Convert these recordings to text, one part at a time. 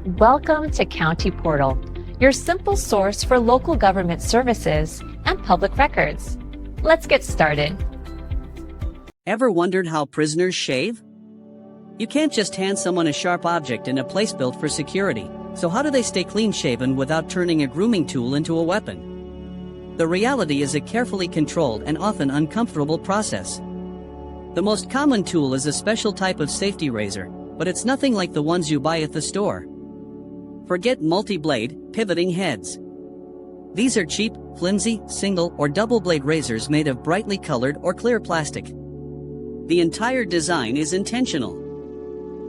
Welcome to County Portal, your simple source for local government services and public records. Let's get started. Ever wondered how prisoners shave? You can't just hand someone a sharp object in a place built for security, so how do they stay clean-shaven without turning a grooming tool into a weapon? The reality is a carefully controlled and often uncomfortable process. The most common tool is a special type of safety razor, but it's nothing like the ones you buy at the store. Forget multi-blade, pivoting heads. These are cheap, flimsy, single or double-blade razors made of brightly colored or clear plastic. The entire design is intentional.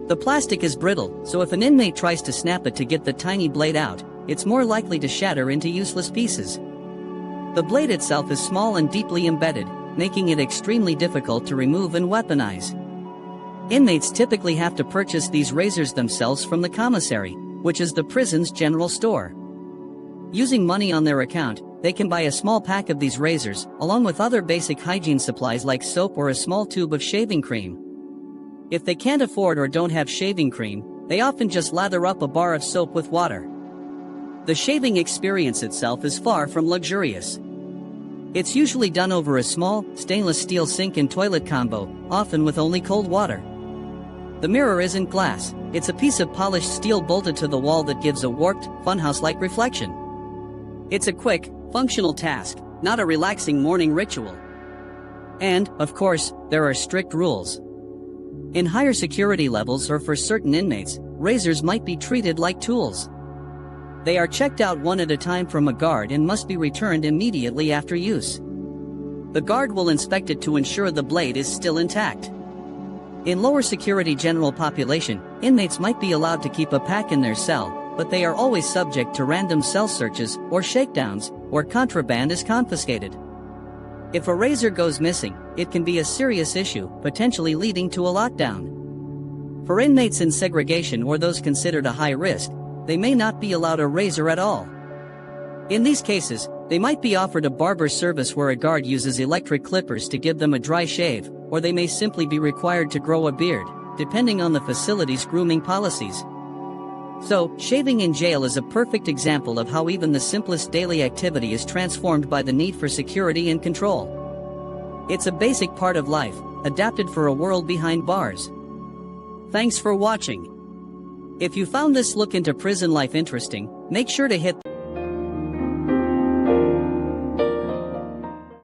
The plastic is brittle, so if an inmate tries to snap it to get the tiny blade out, it's more likely to shatter into useless pieces. The blade itself is small and deeply embedded, making it extremely difficult to remove and weaponize. Inmates typically have to purchase these razors themselves from the commissary, which is the prison's general store. Using money on their account, they can buy a small pack of these razors, along with other basic hygiene supplies like soap or a small tube of shaving cream. If they can't afford or don't have shaving cream, they often just lather up a bar of soap with water. The shaving experience itself is far from luxurious. It's usually done over a small, stainless steel sink and toilet combo, often with only cold water. The mirror isn't glass, it's a piece of polished steel bolted to the wall that gives a warped, funhouse-like reflection. It's a quick, functional task, not a relaxing morning ritual. And, of course, there are strict rules. In higher security levels or for certain inmates, razors might be treated like tools. They are checked out one at a time from a guard and must be returned immediately after use. The guard will inspect it to ensure the blade is still intact. In lower security general population, inmates might be allowed to keep a pack in their cell, but they are always subject to random cell searches or shakedowns, where contraband is confiscated. If a razor goes missing, it can be a serious issue, potentially leading to a lockdown. For inmates in segregation or those considered a high risk, they may not be allowed a razor at all. In these cases, they might be offered a barber service where a guard uses electric clippers to give them a dry shave, or they may simply be required to grow a beard, depending on the facility's grooming policies. So, shaving in jail is a perfect example of how even the simplest daily activity is transformed by the need for security and control. It's a basic part of life, adapted for a world behind bars. Thanks for watching. If you found this look into prison life interesting, make sure to hit